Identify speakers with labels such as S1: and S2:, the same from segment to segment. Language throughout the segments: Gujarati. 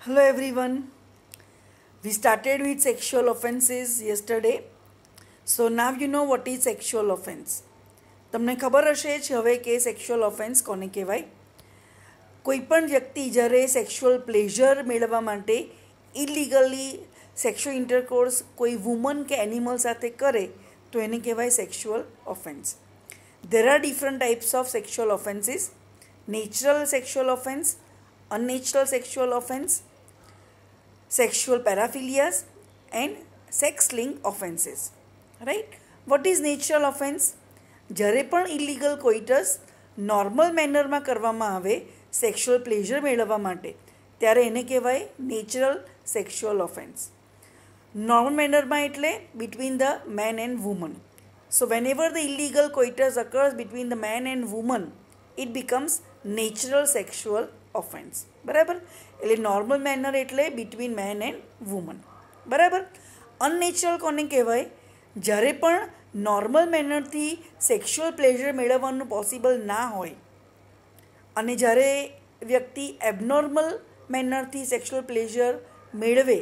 S1: Hello everyone. We started with sexual offences yesterday. So now you know what is sexual offence. તમને ખબર હશે જ હવે કે સેક્સ્યુઅલ ઓફેન્સ કોને કહેવાય. કોઈપણ વ્યક્તિ જ્યારે સેક્સ્યુઅલ પ્લેઝર મેળવવા માટે ઇલીગલી સેક્સ્યુઅલ ઇન્ટરકોર્સ કોઈ વુમન કે એનિમલ સાથે કરે તો એને કહેવાય sexual offence. There are different types of sexual offences: natural sexual offense, unnatural sexual offense, sexual paraphilias, and sex link offences. Right? What is natural offense? જ્યારે પણ ઇલીગલ કોઇટસ નોર્મલ મેનરમાં કરવામાં આવે સેક્સ્યુઅલ પ્લેઝર મેળવવા માટે ત્યારે એને કહેવાય નેચરલ સેક્સ્યુઅલ ઓફેન્સ. નોર્મલ મેનરમાં એટલે between the man and woman. So whenever the illegal coitus occurs between the man and woman, it becomes natural sexual offense. બરાબર? એટલે નોર્મલ મેનર એટલે બિટવીન મેન એન્ડ વુમન. બરાબર? અનનેચરલ કોને કહેવાય? જ્યારે પણ નોર્મલ મેનરથી સેક્સ્યુઅલ પ્લેઝર મેળવવાનું પોસિબલ ના હોય અને જ્યારે વ્યક્તિ એબનોર્મલ મેનરથી સેક્સ્યુઅલ પ્લેઝર મેળવે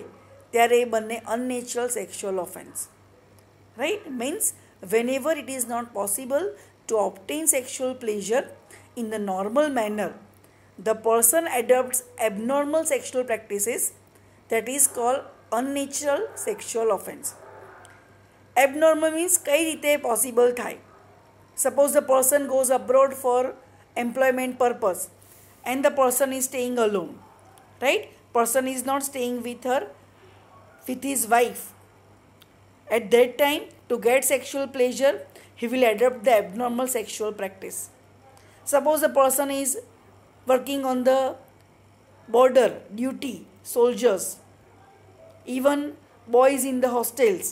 S1: ત્યારે એ બંને unnatural sexual offence. Right? Means whenever it is not possible to obtain sexual pleasure in the normal manner, the person adopts abnormal sexual practices, that is called unnatural sexual offense. Abnormal means કઈ રીતે possible થાય. Suppose the person goes abroad for employment purpose and the person is staying alone. Right? Person is not staying with his wife. At that time, to get sexual pleasure, he will adopt the abnormal sexual practice. Suppose the person is working on the border, duty, soldiers, even boys in the hostels.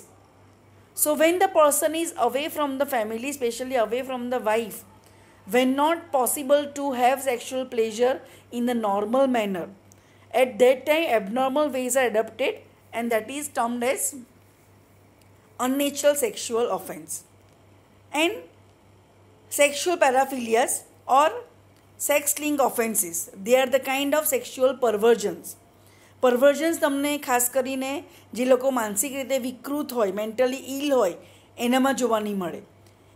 S1: So when the person is away from the family, especially away from the wife, when not possible to have sexual pleasure in the normal manner, at that time abnormal ways are adopted, and that is termed as unnatural sexual offense. And sexual paraphilias or sex link offenses, they are the kind of sexual perversions. Perversions તમને ખાસ કરીને જે લોકો માનસિક રીતે વિકૃત હોય, મેન્ટલી ઇલ હોય, એનામાં જોવા નહીં મળે.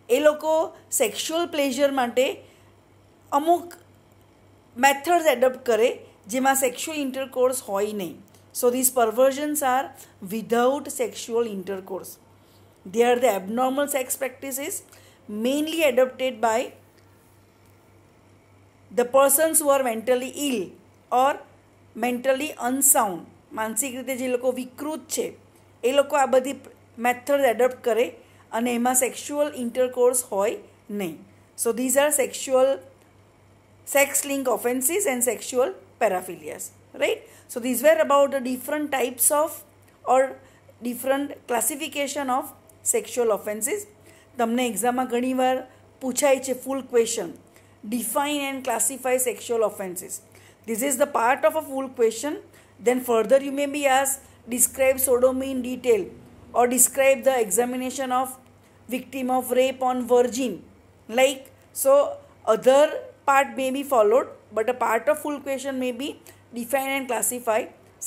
S1: એ લોકો સેક્સ્યુઅલ પ્લેઝર માટે અમુક મેથડ્સ એડોપ્ટ કરે જેમાં સેક્સ્યુઅલ ઇન્ટરકોર્સ હોય નહીં. So this perversions are without sexual intercourse. They are the abnormal sex practices mainly adopted by the persons who are mentally ill or mentally unsound. માનસિક રીતે જે લોકો વિકૃત છે એ લોકો આ બધી મેથડ એડોપ્ટ કરે અને એમાં સેક્સ્યુઅલ ઇન્ટરકોર્સ હોય નહીં. સો these R sex link offenses and sexual paraphilias. Right? So these were about the different types of or different classification of sexual offenses. તમને એક્ઝામમાં ઘણીવાર પૂછાય છે ફૂલ question, define and classify sexual offenses. This is the part of a full question. Then further you may be asked, describe sodomy in detail or describe the examination of victim of rape on virgin. Like, so other part may be followed, but a part of full question may be define and classify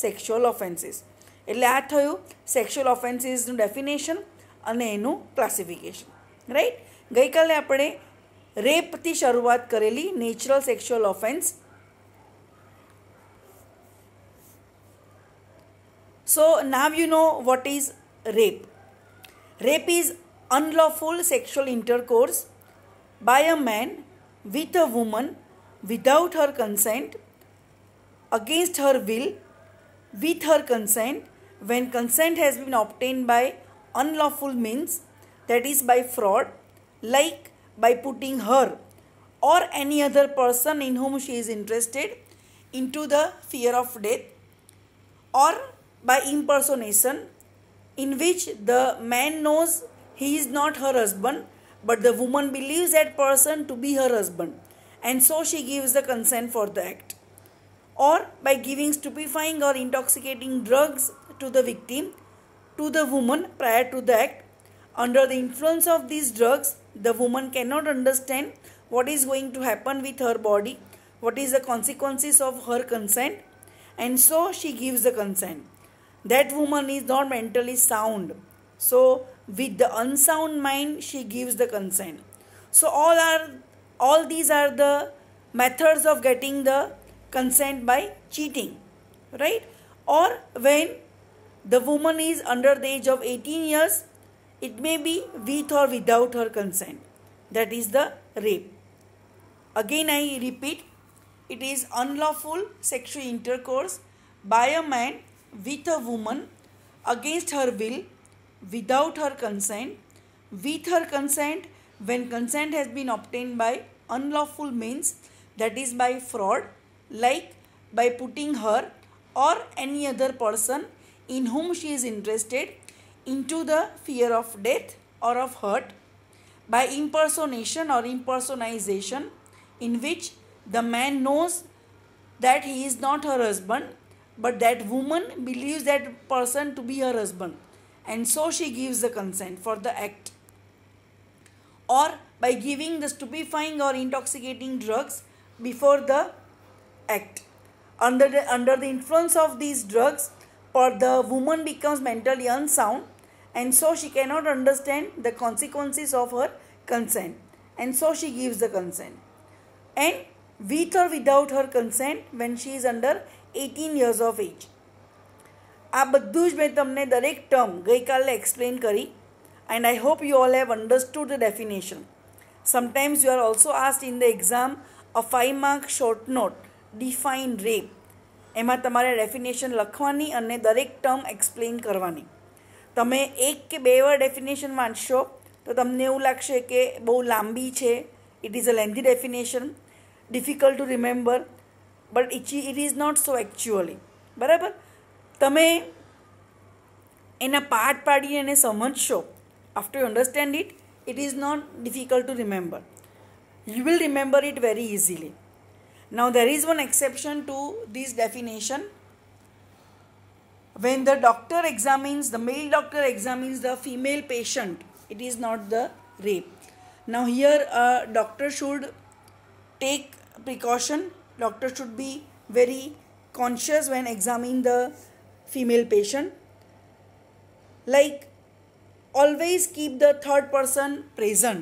S1: sexual offenses. એટલે આ થયું સેક્સ્યુઅલ ઓફેન્સીસનું ડેફિનેશન અને એનું ક્લાસિફિકેશન. રાઈટ? ગઈકાલે આપણે રેપથી શરૂઆત કરેલી natural sexual offence. So now you know what is rape. Rape is unlawful sexual intercourse by a man with a woman without her consent, against her will, with her consent, when consent has been obtained by unlawful means, that is by fraud, like by putting her or any other person in whom she is interested into the fear of death, or by impersonation, in which the man knows he is not her husband but the woman believes that person to be her husband, and so she gives the consent for the act. Or by giving stupefying or intoxicating drugs to the victim, to the woman prior to the act. Under the influence of these drugs, the woman cannot understand what is going to happen with her body, what is the consequences of her consent, and so she gives the consent. That woman is not mentally sound, so with the unsound mind she gives the consent. So all these are the methods of getting the consent by cheating, right? Or when the woman is under the age of 18 years, it may be with or without her consent. That is the rape. Again I repeat, it is unlawful sexual intercourse by a man with a woman against her will, without her consent, with her consent when consent has been obtained by unlawful means, that is by fraud, like by putting her or any other person in whom she is interested into the fear of death or of hurt, by impersonation or impersonization, in which the man knows that he is not her husband, but that woman believes that person to be her husband, and so she gives the consent for the act. Or by giving the stupefying or intoxicating drugs before the act. Under the influence of these drugs, the woman becomes mentally unsound, and so she cannot understand the consequences of her consent, and so she gives the consent. And with or without her consent when she is under 18 years of age. આ બધું જ મેં તમને દરેક ટર્મ ગઈકાલે એક્સપ્લેન કરી, and I hope you all have understood the definition. Sometimes you are also asked in the exam a 5-mark short note, define rape. એમાં તમારે ડેફિનેશન લખવાની અને દરેક ટર્મ એક્સપ્લેન કરવાની. તમે 1 કે 2 વાર ડેફિનેશન વાંચશો તો તમને એવું લાગશે કે બહુ લાંબી છે, it is a lengthy definition, difficult to remember, but it is not so actually. બરાબર? તમે એના પાર્ટ પાડીને એને સમજશો, after you understand it, it is not difficult to remember. You will remember it very easily. Now there is one exception to this definition. When the doctor examines, the male doctor examines the female patient, it is not the rape. Now here a doctor should take precaution. Doctor should be very conscious when examining the female patient. Like always keep the third person present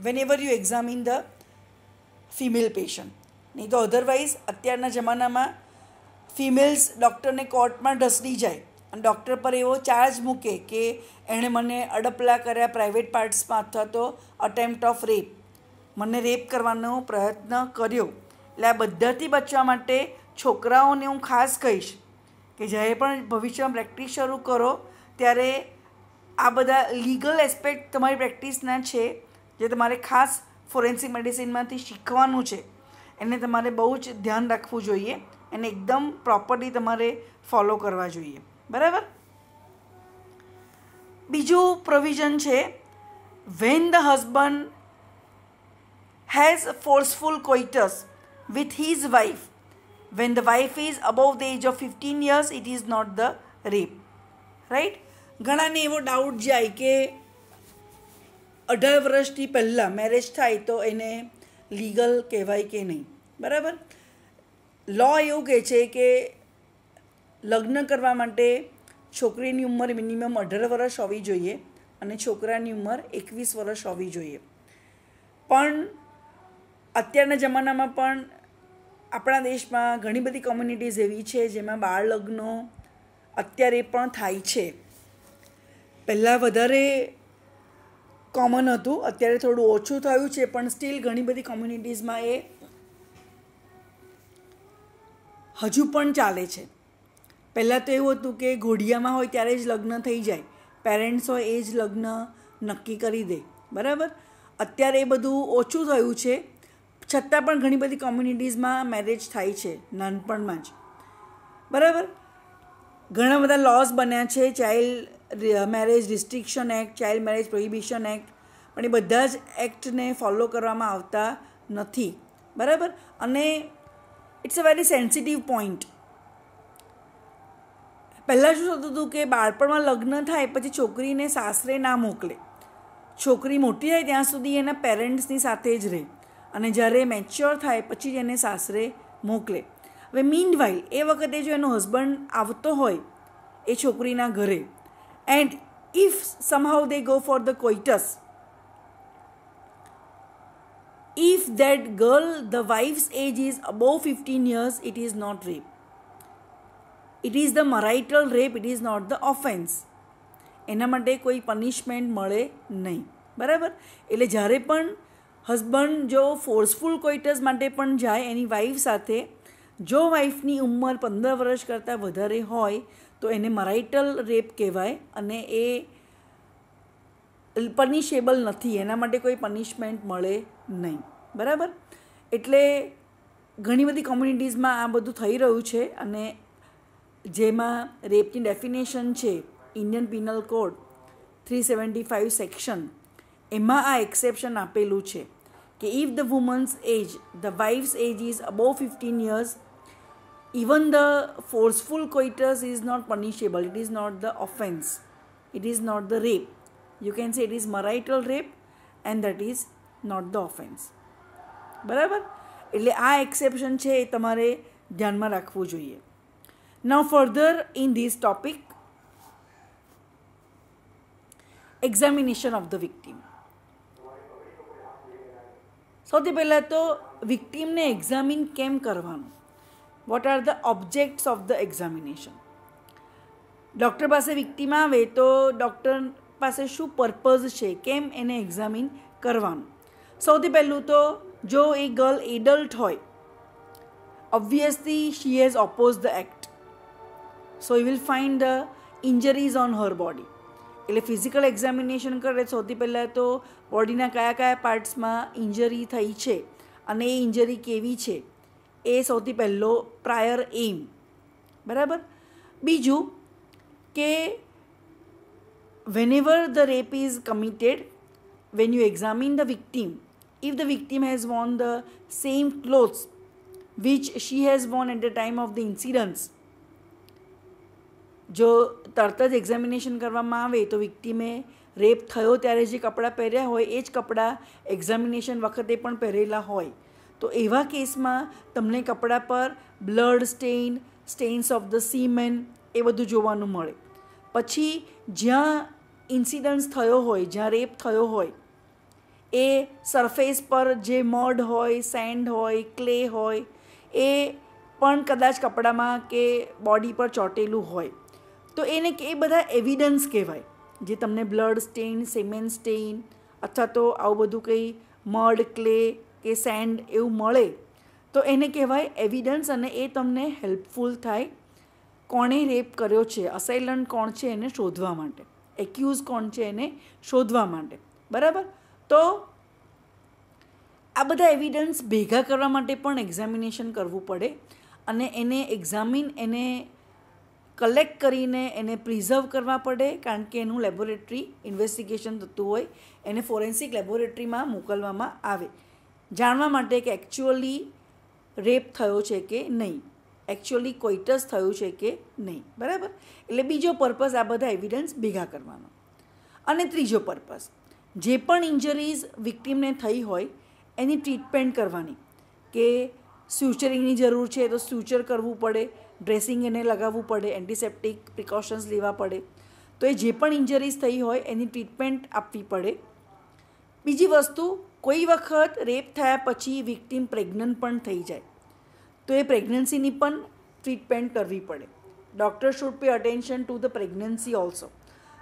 S1: whenever you examine the female patient. નહીં તો અધરવાઇઝ અત્યારના જમાનામાં ફિમેલ્સ ડૉક્ટરને કોર્ટમાં ઢસડી જાય અને ડૉક્ટર પર એવો ચાર્જ મૂકે કે એણે મને અડપલા કર્યા પ્રાઇવેટ પાર્ટ્સમાં અથવા તો અટેમ્પ્ટ ઓફ રેપ, મને રેપ કરવાનો પ્રયત્ન કર્યો. એટલે આ બધાથી બચવા માટે છોકરાઓને હું ખાસ કહીશ કે જ્યારે પણ ભવિષ્યમાં પ્રેક્ટિસ શરૂ કરો ત્યારે આ બધા લીગલ એસ્પેક્ટ તમારી પ્રેક્ટિસના છે જે તમારે ખાસ ફોરેન્સિક મેડિસિનમાંથી શીખવાનું છે, એને તમારે બહુ જ ધ્યાન રાખવું જોઈએ, એને એકદમ પ્રોપરલી તમારે ફોલો કરવા જોઈએ. બરાબર? બીજું પ્રોવિઝન છે, when the husband has forceful coitus with his wife, when the wife is above the age of 15 years, it is not the rape. Right? ઘણાને એવો ડાઉટ જાય કે 18 વર્ષથી પહેલાં મેરેજ થાય તો એને લીગલ કહેવાય કે નહીં. બરાબર? લો એવું કહે છે કે લગ્ન કરવા માટે છોકરીની ઉંમર મિનિમમ 18 વર્ષ હોવી જોઈએ અને છોકરાની ઉંમર 21 વર્ષ હોવી જોઈએ. પણ અત્યારના જમાનામાં પણ આપણા દેશમાં ઘણી બધી કોમ્યુનિટીઝ એવી છે જેમાં બાળ લગ્નો અત્યારે પણ થાય છે. પહેલાં વધારે કોમન હતું, અત્યારે થોડું ઓછું થયું છે, પણ સ્ટીલ ઘણી બધી કોમ્યુનિટીઝમાં એ હજુ પણ ચાલે છે. પહેલાં તો એવું હતું કે ઘોડિયામાં હોય ત્યારે જ લગ્ન થઈ જાય, પેરેન્ટ્સ હોય એ જ લગ્ન નક્કી કરી દે. બરાબર? અત્યારે એ બધું ઓછું થયું છે, છતાં પણ ઘણી બધી કોમ્યુનિટીઝમાં મેરેજ થાય છે નાનપણમાં જ. બરાબર? ઘણા બધા લોઝ બન્યા છે, child marriage restriction act, child marriage prohibition act, પણ એ બધા જ એક્ટને ફોલો કરવામાં આવતા નથી. બરાબર? અને it's a very sensitive point. પહેલાં શું થતું હતું કે બાળપણમાં લગ્ન થાય પછી છોકરીને સાસરે ના મોકલે, છોકરી મોટી થાય ત્યાં સુધી એના પેરેન્ટ્સની સાથે જ રહે, અને જ્યારે મેચ્યોર થાય પછી જ એને સાસરે મોકલે. હવે મીનવાઇલ એ વખતે જો એનો હસબન્ડ આવતો હોય એ છોકરીના ઘરે, and if somehow they go for the coitus, if that girl, the wife's age is above 15 years, it is not rape. It is the marital rape, it is not the offense. એના માટે કોઈ પનિશમેન્ટ મળે નહીં, બરાબર. એટલે જ્યારે પણ હસબન્ડ જો ફોર્સફુલ કોઇટસ માટે પણ જાય એની વાઈફ સાથે, જો વાઈફની ઉંમર 15 વર્ષ કરતાં વધારે હોય તો એને મરાઇટલ રેપ કહેવાય અને એ પનિશેબલ નથી, એના માટે કોઈ પનિશમેન્ટ મળે નહીં, બરાબર. એટલે ઘણી બધી કોમ્યુનિટીઝમાં આ બધું થઈ રહ્યું છે અને જેમાં રેપની ડેફિનેશન છે ઇન્ડિયન પિનલ કોડ 375 સેક્શન, એમાં આ એક્સેપ્શન આપેલું છે કે if the woman's age, the wife's age is above 15 years, even the forceful coitus is not punishable, it is not the offense, it is not the rape. You can say it is marital rape and that is not the offense, બરાબર. એટલે આ એક્સેપ્શન છે એ તમારે ધ્યાનમાં રાખવું જોઈએ. Now further in this topic, examination of the victim. સૌથી પહેલાં તો વિક્ટીમને એક્ઝામિન કેમ કરવાનું, what are the objects of the examination. Doctor પાસે વિક્ટીમ આવે તો ડૉક્ટર પાસે શું પર્પઝ છે, કેમ એને એક્ઝામિન કરવાનું. સૌથી પહેલું તો જો એ ગર્લ એડલ્ટ હોય, obviously she has oppose the act, so you will find the injuries on her body. એટલે ફિઝિકલ એક્ઝામિનેશન કરે સૌથી પહેલાં તો બોડીના કયા કયા પાર્ટ્સમાં ઇન્જરી થઈ છે અને એ ઇન્જરી કેવી છે એ સૌથી પહેલો પ્રાયર એમ, બરાબર. બીજું કે whenever the rape is committed, when you examine the victim, if the victim has worn the same clothes which she has worn at the time of the incidents, જો તરત જ એક્ઝામિનેશન કરવામાં આવે તો વિક્ટીમે રેપ થયો ત્યારે જે કપડાં પહેર્યા હોય એ જ કપડાં એક્ઝામિનેશન વખતે પણ પહેરેલા હોય તો એવા કેસમાં તમને કપડા પર blood Stein, સ્ટેઇન્સ of the semen એ બધું જોવાનું મળે. પછી જ્યાં ઇન્સિડન્ટ્સ થયો હોય, જ્યાં રેપ થયો હોય એ સરફેસ પર જે મડ હોય, સેન્ડ હોય, ક્લે હોય એ પણ કદાચ કપડામાં કે બોડી પર ચોંટેલું હોય તો એને એ બધા એવિડન્સ કહેવાય. જે તમને બ્લડ સ્ટેઇન, સિમેન્ટ સ્ટેઇન અથવા તો આવું બધું કંઈ મડ, ક્લે કે સેન્ડ એવું મળે તો એને કહેવાય એવિડન્સ અને એ તમને હેલ્પફુલ થાય કોણે રેપ કર્યો છે, અસાઇલન્ટ કોણ છે એને શોધવા માટે, એક્યુઝ કોણ છે એને શોધવા માટે, બરાબર. તો આ બધા એવિડન્સ ભેગા કરવા માટે પણ એક્ઝામિનેશન કરવું પડે અને એને એક્ઝામિન, એને કલેક્ટ કરીને એને પ્રિઝર્વ કરવા પડે કારણ કે એનું લેબોરેટરી ઇન્વેસ્ટિગેશન થતું હોય, એને ફોરેન્સિક લેબોરેટરીમાં મોકલવામાં આવે જાણવા માટે કે એકચ્યુઅલી રેપ થયો છે કે નહીં, એકચ્યુઅલી કોઇટસ થયું છે કે નહીં, બરાબર. એટલે બીજો પર્પઝ આ બધા એવિડન્સ ભેગા કરવાનો. અને ત્રીજો પર્પઝ, જે પણ ઇન્જરીઝ વિક્ટીમને થઈ હોય એની ટ્રીટમેન્ટ કરવાની, કે સ્યુચરિંગની જરૂર છે તો સ્યુચર કરવું પડે, ડ્રેસિંગ એને લગાવવું પડે, એન્ટિસેપ્ટિક પ્રિકોશન્સ લેવા પડે, તો એ જે પણ ઇન્જરીઝ થઈ હોય એની ટ્રીટમેન્ટ આપવી પડે. બીજી વસ્તુ, કોઈ વખત રેપ થયા પછી વિક્ટીમ પ્રેગ્નન્ટ પણ થઈ જાય તો એ પ્રેગ્નન્સીની પણ ટ્રીટમેન્ટ કરવી પડે. Doctor should pay attention to the pregnancy also,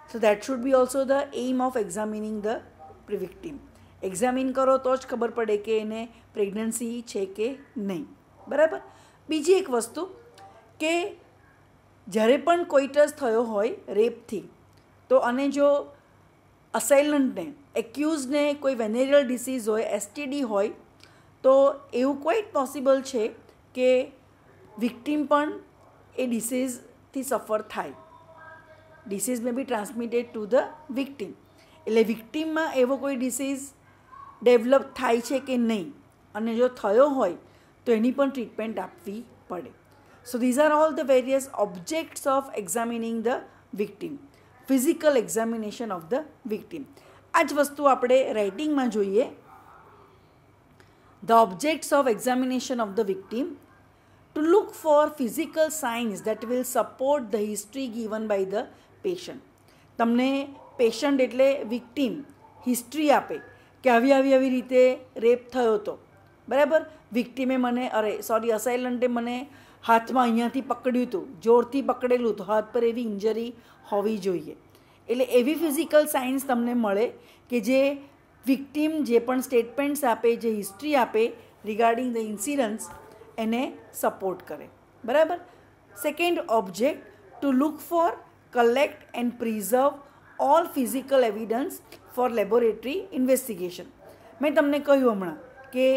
S1: so that should be also the aim of examining the victim. Examine કરો તો જ ખબર પડે કે એને પ્રેગ્નન્સી છે કે નહીં, બરાબર. બીજી એક વસ્તુ કે જ્યારે પણ કોઇટસ થયો હોય રેપથી તો અને જો અસાઇલન્ટને, એક્યુઝને કોઈ વેનેરિયલ ડિસીઝ હોય, એસટીડી હોય તો એવું ક્વાઇટ પોસિબલ છે કે વિક્ટીમ પણ એ ડિસીઝથી સફર થાય. Disease may be transmitted to the victim. એટલે વિક્ટીમમાં એવો કોઈ ડિસીઝ ડેવલપ થાય છે કે નહીં અને જો થયો હોય તો એની પણ ટ્રીટમેન્ટ આપવી પડે. So these are all the various objects of examining the victim, physical examination of the victim. આ જ વસ્તુ આપણે રાઇટિંગમાં જોઈએ. The objects of examination of the victim, to look for physical signs that will support the history given by the patient. તમને પેશન્ટ એટલે વિક્ટીમ હિસ્ટ્રી આપે કે આવી રીતે રેપ થયો હતો, બરાબર. વિક્ટીમે મને અસાઇલન્ટે મને હાથમાં અહીંયાથી પકડ્યું હતું, જોરથી પકડેલું હતું, હાથ પર એવી ઇન્જરી હોવી જોઈએ. એટલે એવી ફિઝિકલ સાઇન્સ તમને મળે કે જે વિક્ટીમ જે પણ સ્ટેટમેન્ટ્સ આપે, જે હિસ્ટ્રી આપે રિગાર્ડિંગ ધ ઇન્સિડન્ટ્સ, એને સપોર્ટ કરે, બરાબર. Second object, to look for, collect and preserve all physical evidence for laboratory investigation. મેં તમને કહ્યું હમણાં કે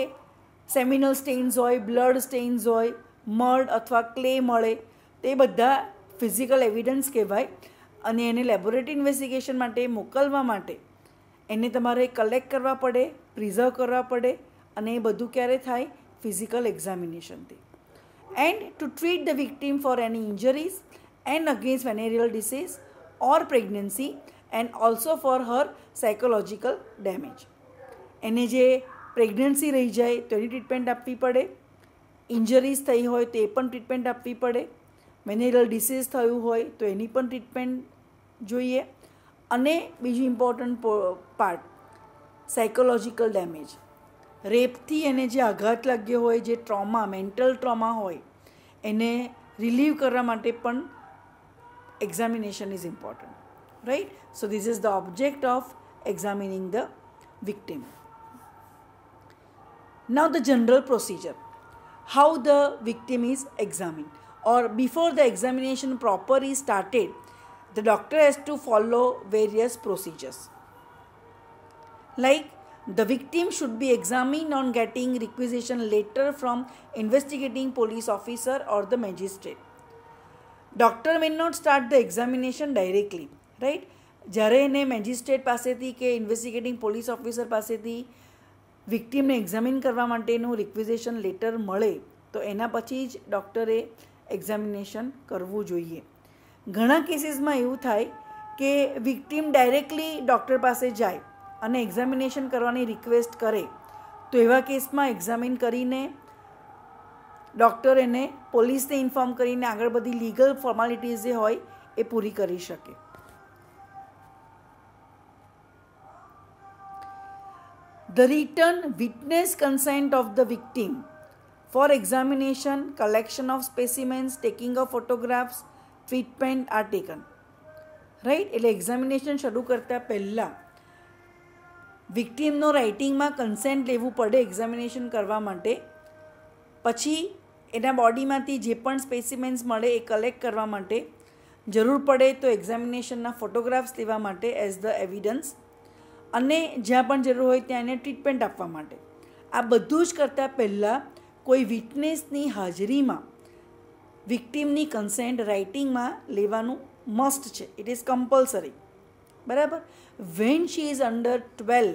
S1: સેમિનલ સ્ટેન્સ હોય, બ્લડ સ્ટેન્સ હોય, મડ અથવા ક્લે મળે, તે બધા ફિઝિકલ એવિડન્સ કહેવાય. અને એને લેબોરેટરી ઇન્વેસ્ટિગેશન માટે મોકલવા માટે એને તમારે કલેક્ટ કરવા પડે, પ્રિઝર્વ કરવા પડે, અને એ બધું ક્યારે થાય? ફિઝિકલ એક્ઝામિનેશનથી. And to treat the victim for any injuries and against venereal disease or pregnancy and also for her psychological damage. એને જે પ્રેગ્નન્સી રહી જાય તો એની ટ્રીટમેન્ટ આપવી પડે, ઇન્જરીઝ થઈ હોય તો એ પણ ટ્રીટમેન્ટ આપવી પડે, વેનેરિયલ ડિસીઝ થયું હોય તો એની પણ ટ્રીટમેન્ટ જોઈએ, અને બીજું ઇમ્પોર્ટન્ટ પાર્ટ સાયકોલોજીકલ ડેમેજ. રેપથી એને જે આઘાત લાગ્યો હોય, જે ટ્રોમા, મેન્ટલ ટ્રોમા હોય, એને રિલીવ કરવા માટે પણ examination is important, right. So this is the object of examining the victim. Now the general procedure, how the victim is examined, or before the examination proper is started, the doctor has to follow various procedures. Like, the victim should be examined on getting requisition letter from investigating police officer or the magistrate. Doctor may not start the examination directly, right? જ્યારે એને મેજિસ્ટ્રેટ પાસેથી કે ઇન્વેસ્ટિગેટિંગ પોલીસ ઓફિસર પાસેથી વિક્ટીમને એક્ઝામિન કરવા માટેનું રિક્વિઝિશન લેટર મળે તો એના પછી જ ડૉક્ટરે એક્ઝામિનેશન કરવું જોઈએ. ઘણા કેસીસમાં એવું થાય કે વિક્ટીમ ડાયરેક્ટલી ડૉક્ટર પાસે જાય અને એક્ઝામિનેશન કરવાની રિક્વેસ્ટ કરે, તો એવા કેસમાં એક્ઝામિન કરીને ડૉક્ટર એને પોલીસને ઇન્ફોર્મ કરીને આગળ બધી લીગલ ફોર્માલિટીઝ જે હોય એ પૂરી કરી શકે. The written witness consent of the victim for examination, collection of specimens, taking of photographs, treatment are taken. Right? એટલે એક્ઝામિનેશન શરૂ કરતાં પહેલાં વિક્ટીમનો રાઇટિંગમાં કન્સેન્ટ લેવું પડે એક્ઝામિનેશન કરવા માટે. પછી એના બોડીમાંથી જે પણ સ્પેસિમેન્સ મળે એ કલેક્ટ કરવા માટે, જરૂર પડે તો એક્ઝામિનેશનના ફોટોગ્રાફ્સ લેવા માટે એઝ ધ એવિડન્સ, અને જ્યાં પણ જરૂર હોય ત્યાં એને ટ્રીટમેન્ટ આપવા માટે. આ બધું જ કરતાં પહેલાં કોઈ વિટનેસની હાજરીમાં વિક્ટીમની કન્સેન્ટ રાઇટિંગમાં લેવાનું મસ્ટ છે. ઇટ ઇઝ કમ્પલસરી, બરાબર. વેન શી ઇઝ અંડર 12,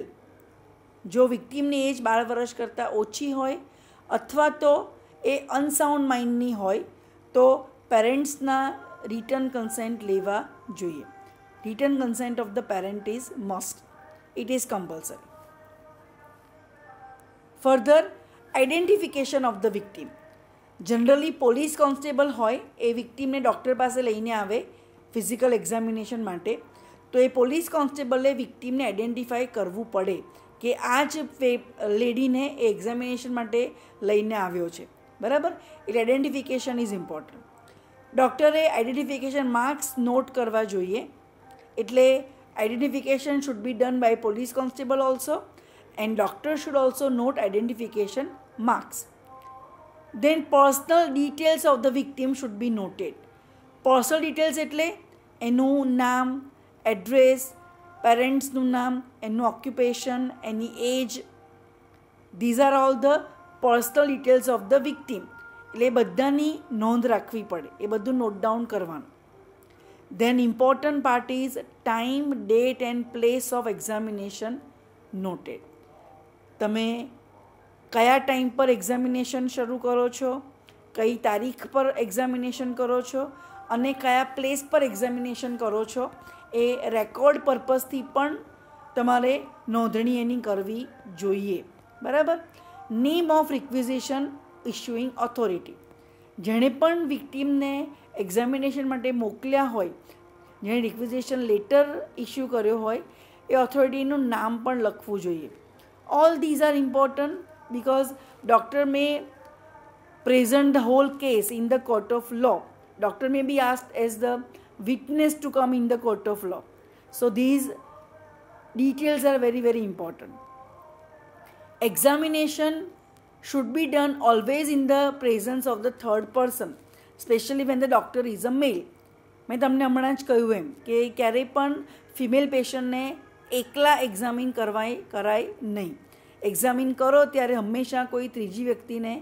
S1: જો વિક્ટીમની એજ 12 વર્ષ કરતાં ઓછી હોય અથવા તો એ અનસાઉન્ડ માઇન્ડની હોય તો પેરેન્ટ્સના રિટર્ન કન્સેન્ટ લેવા જોઈએ. Return consent of the parent is must. It is compulsory. Further, identification of the victim. Generally, police constable હોય એ વિક્ટીમને ડૉક્ટર પાસે લઈને આવે ફિઝિકલ એક્ઝામિનેશન માટે, તો એ પોલીસ કોન્સ્ટેબલે વિક્ટીમને આઈડેન્ટિફાય કરવું પડે કે આ જ લેડીને એ એક્ઝામિનેશન માટે લઈને આવ્યો છે, બરાબર. એટલે આઈડેન્ટિફિકેશન ઇઝ ઇમ્પોર્ટન્ટ. ડૉક્ટરે આઈડેન્ટિફિકેશન માર્ક્સ નોટ કરવા જોઈએ. એટલે identification should be done by police constable also, and doctor should also note identification marks. Then personal details of the victim should be noted. Personal details એટલે એનું નામ, એડ્રેસ, પેરેન્ટ્સનું નામ, એનું ઓક્યુપેશન, એની age. These are all the personal details of the victim. એટલે એ બધાની નોંધ રાખવી પડે, એ બધું નોટ ડાઉન કરવાનું. Then important part is time, date and place of examination noted. તમે કયા ટાઈમ પર એક્ઝામિનેશન શરૂ કરો છો, કઈ તારીખ પર એક્ઝામિનેશન કરો છો અને કયા પ્લેસ પર એક્ઝામિનેશન કરો છો, એ રેકોર્ડ પર્પઝથી પણ તમારે નોંધણી એની કરવી જોઈએ, બરાબર. Name of requisition issuing authority. જેણે પણ વિક્ટીમને એક્ઝામિનેશન માટે મોકલ્યા હોય, જેણે રિક્વિઝિશન લેટર ઇસ્યુ કર્યો હોય, એ ઓથોરિટીનું નામ પણ લખવું જોઈએ. All these are important because doctor May present the whole case in the court of law. Doctor may be asked as the witness to come in the court of law. So these details are very, very important. Examination should be done always in the presence of the third person, especially when the doctor is a male. મેં તમને હમણાં જ કહ્યું એમ કે ક્યારેય પણ ફિમેલ પેશન્ટને એકલા એક્ઝામિન કરાય નહીં. એક્ઝામિન કરો ત્યારે હંમેશા કોઈ ત્રીજી વ્યક્તિને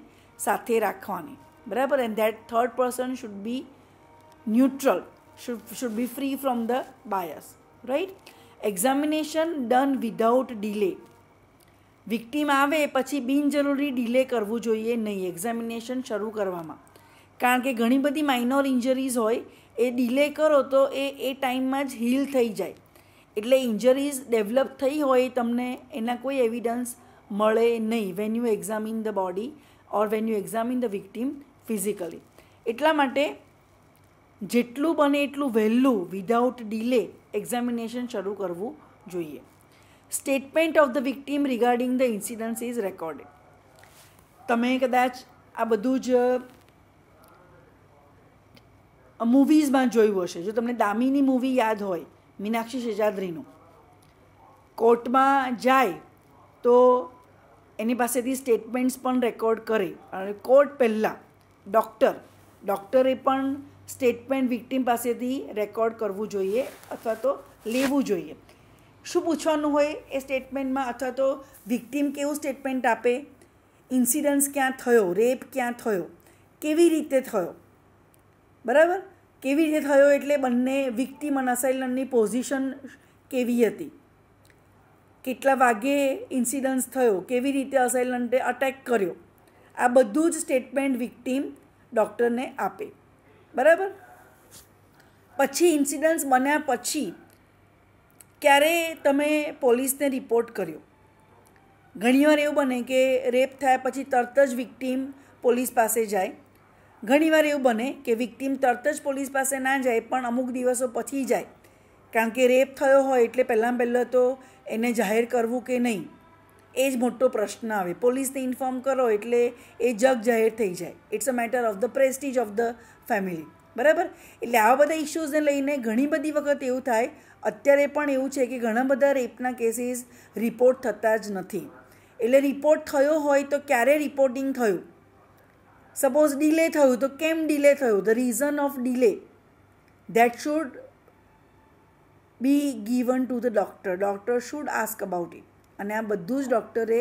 S1: સાથે રાખવાની, બરાબર. And that third person should be neutral, should be free from the bias, right. Examination done without delay. Victim આવે પછી બિનજરૂરી ડિલે કરવું જોઈએ નહીં એક્ઝામિનેશન શરૂ કરવામાં, કારણ કે ઘણી બધી માઇનોર ઇન્જરીઝ હોય, એ ડિલે કરો તો એ ટાઈમમાં જ હીલ થઈ જાય. એટલે ઇન્જરીઝ ડેવલપ થઈ હોય તમને એના કોઈ એવિડન્સ મળે નહીં when you examine the body or when you examine the victim physically. એટલા માટે જેટલું બને એટલું વહેલું વિધાઉટ ડિલે એક્ઝામિનેશન શરૂ કરવું જોઈએ. Statement of the victim regarding the incidents is recorded. તમે કદાચ આ બધું જ મૂવીઝમાં જોયું હશે. જો તમને દામિની મૂવી યાદ હોય, મીનાક્ષી શેજાદ્રીનું, કોર્ટમાં જાય તો એની પાસેથી સ્ટેટમેન્ટ્સ પણ રેકોર્ડ કરે અને કોર્ટ પહેલાં ડૉક્ટરે પણ સ્ટેટમેન્ટ વિક્ટીમ પાસેથી રેકોર્ડ કરવું જોઈએ અથવા તો લેવું જોઈએ. શું પૂછવાનું હોય એ સ્ટેટમેન્ટમાં, અથવા તો વિક્ટીમ કેવું સ્ટેટમેન્ટ આપે, ઇન્સિડન્સ ક્યાં થયો, રેપ ક્યાં થયો, કેવી રીતે થયો, બરાબર. કેવી રીતે થયો એટલે બંને વિક્ટીમ અને અસાઇલન્ટની પોઝિશન કેવી હતી, કેટલા વાગે ઇન્સિડન્સ થયો, કેવી રીતે અસાઇલન્ટે અટેક કર્યો, આ બધું જ સ્ટેટમેન્ટ વિક્ટીમ ડૉક્ટરને આપે, બરાબર. પછી ઇન્સિડન્સ બન્યા પછી ક્યારે તમે પોલીસને રિપોર્ટ કર્યો. ઘણીવાર એવું બને કે રેપ થયા પછી તરત જ વિક્ટીમ પોલીસ પાસે જાય. ઘણીવાર એવું બને કે વિક્ટીમ તરત જ પોલીસ પાસે ના જાય પણ અમુક દિવસો પછી જાય, કારણ કે રેપ થયો હોય એટલે પહેલાં તો એને જાહેર કરવું કે નહીં એ જ મોટો પ્રશ્ન આવે. પોલીસને ઇન્ફોર્મ કરો એટલે એ જગ જાહેર થઈ જાય. It's a matter of the prestige of the family, બરાબર. એટલે આવા બધા ઇશ્યુઝને લઈને ઘણી બધી વખત એવું થાય. અત્યારે પણ એવું છે કે ઘણા બધા રેપના કેસીસ રિપોર્ટ થતા જ નથી. એટલે રિપોર્ટ થયો હોય તો ક્યારે રિપોર્ટિંગ થયું, સપોઝ ડિલે થયું તો કેમ ડિલે થયું, the reason of delay, that should B given to the doctor. Doctor should ask about it. અને આ બધું જ ડૉક્ટરે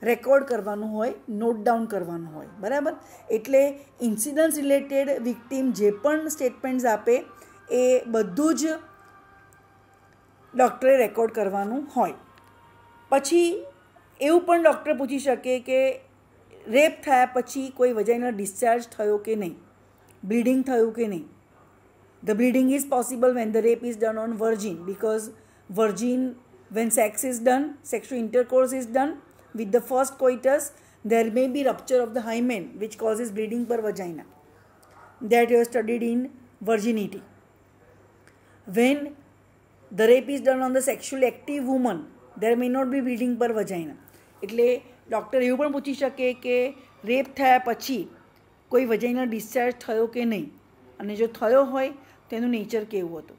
S1: રેકોર્ડ કરવાનું હોય, નોટ ડાઉન કરવાનું હોય, બરાબર. એટલે ઇન્સિડન્સ રિલેટેડ વિક્ટીમ જે પણ સ્ટેટમેન્ટ્સ આપે એ બધું જ ડૉક્ટરે રેકોર્ડ કરવાનું હોય. પછી એવું પણ ડૉક્ટર પૂછી શકે કે રેપ થયા પછી કોઈ વજાઇનલ ડિસ્ચાર્જ થયો કે નહીં, બ્લીડિંગ થયું કે નહીં. The bleeding is possible when the rape is done on virgin, because virgin, when sex is done, sexual intercourse is done with the first coitus, there may be rupture of the hymen which causes bleeding per vagina. That you have studied in virginity. When the rape is done on the sexually active woman, there may not be bleeding per vagina. એટલે ડૉક્ટર એવું પણ પૂછી શકે કે રેપ થયા પછી કોઈ વજાઇનલ ડિસ્ચાર્જ થયો કે નહીં, અને જો થયો હોય તેનું નેચર કેવું હતું.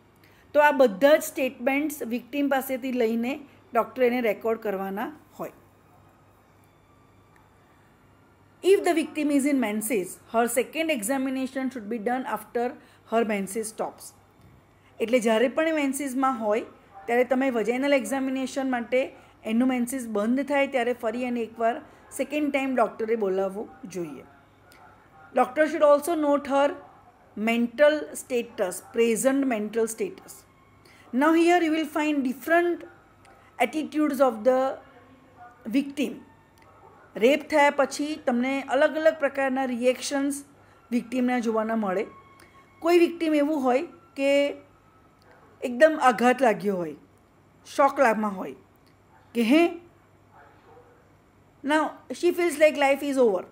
S1: તો આ બધા જ સ્ટેટમેન્ટ્સ વિક્ટીમ પાસેથી લઈને ડૉક્ટર એને રેકોર્ડ કરવાના હોય. If the victim is in menses, her second examination should be done after her menses stops. એટલે જ્યારે પણ એ મેન્સીસમાં હોય ત્યારે તમે વજાઇનલ એક્ઝામિનેશન માટે એનું મેન્સીસ બંધ થાય ત્યારે ફરી અને એકવાર સેકન્ડ ટાઈમ ડૉક્ટરે બોલાવવું જોઈએ. Doctor should also note her mental status, present mental status. Now here you will find different attitudes of the victim. Rape થયા પછી તમને અલગ અલગ પ્રકારના રિએક્શન્સ વિક્ટીમના જોવાના મળે. કોઈ વિક્ટીમ એવું હોય કે એકદમ આઘાત લાગ્યો હોય, શોકમાં હોય કે now she feels like life is over.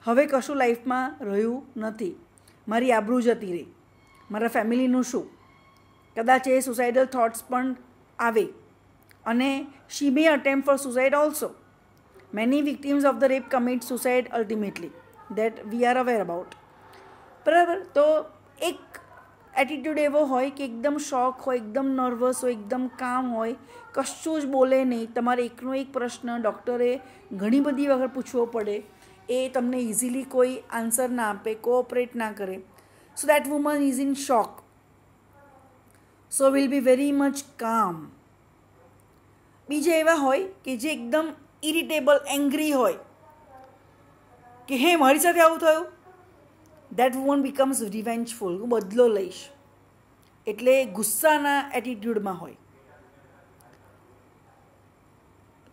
S1: હવે કશું લાઈફમાં રહ્યું નથી, મારી આબરૂ જતી રહી, મારા ફેમિલીનું શું, કદાચ એ સુસાઇડલ થોટ્સ પણ આવે અને she may attempt for suicide also. Many victims of the rape commit suicide ultimately, that we are aware about. બરાબર. તો એક એટીટ્યૂડ એવો હોય કે એકદમ શોક હોય, એકદમ નર્વસ હોય, એકદમ કામ હોય, કશું જ બોલે નહીં, તમારે એકનો એક પ્રશ્ન ડૉક્ટરે ઘણી બધી વખત પૂછવો પડે, એ તમને ઇઝીલી કોઈ આન્સર ના આપે, કોઓપરેટ ના કરે. So that woman is in shock, so will be very much કામ. બીજા એવા હોય કે જે એકદમ ઇરિટેબલ, એંગ્રી હોય કે હે મારી સાથે આવું થયું, દેટ વુમન બીકમ્સ રિવેન્જફુલ, હું બદલો લઈશ, એટલે ગુસ્સાના એટીટ્યૂડમાં હોય.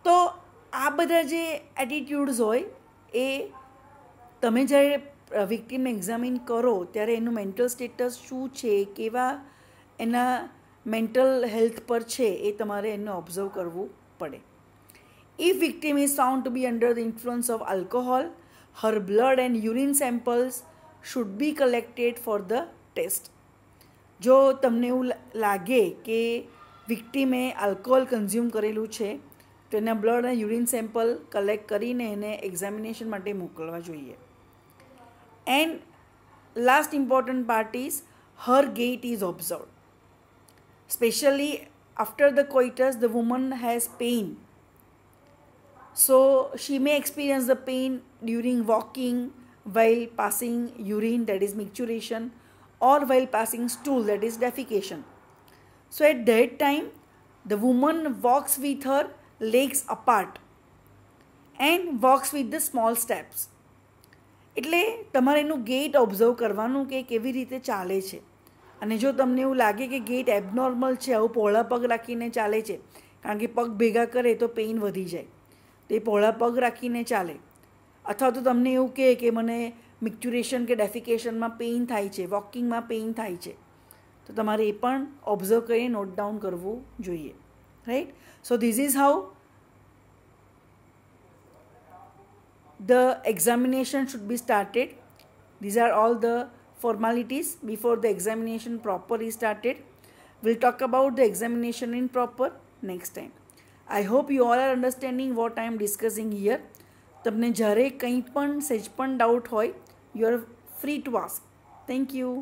S1: તો આ બધા જે એટીટ્યૂડ્સ હોય એ તમે જ્યારે વિક્ટીમને એક્ઝામિન કરો ત્યારે એનું મેન્ટલ સ્ટેટસ શું છે, કેવા એના મેન્ટલ હેલ્થ પર છે, એ તમારે એને ઓબ્ઝર્વ કરવું પડે. If victim is found to be under the influence of alcohol, her blood and urine samples should be collected for the test. જો તમને એવું લાગે કે વિક્ટીમે આલ્કોહોલ કન્ઝ્યુમ કરેલું છે તો એના બ્લડ અને યુરિન સેમ્પલ કલેક્ટ કરીને એને એક્ઝામિનેશન માટે મોકલવા જોઈએ. And last important part is her gait is observed. Specially after the coitus the woman has pain, so she may experience the pain during walking, while passing urine, that is micturition, or while passing stool, that is defecation. So at that time the woman walks with her legs apart and walks with the small steps. એટલે તમારે એનું ગેટ ઓબ્ઝર્વ કરવાનું કે કેવી રીતે ચાલે છે. અને જો તમને એવું લાગે કે ગેટ એબનોર્મલ છે, આવું પહોળા પગ રાખીને ચાલે છે, કારણ કે પગ ભેગા કરે તો પેઇન વધી જાય, તો એ પહોળા પગ રાખીને ચાલે, અથવા તો તમને એવું કહે કે મને મિક્ચ્યુરેશન કે ડેફિકેશનમાં પેઇન થાય છે, વોકિંગમાં પેઇન થાય છે, તો તમારે એ પણ ઓબ્ઝર્વ કરીને નોટ ડાઉન કરવું જોઈએ. Right. So this is how the examination should be started. These are all the formalities before the examination proper is started. We'll talk about the examination in proper next time. I hope you all are understanding what I am discussing here. તમને જ્યારે કંઈ પણ સેજ પણ ડાઉટ હોય, you are free to ask. Thank you.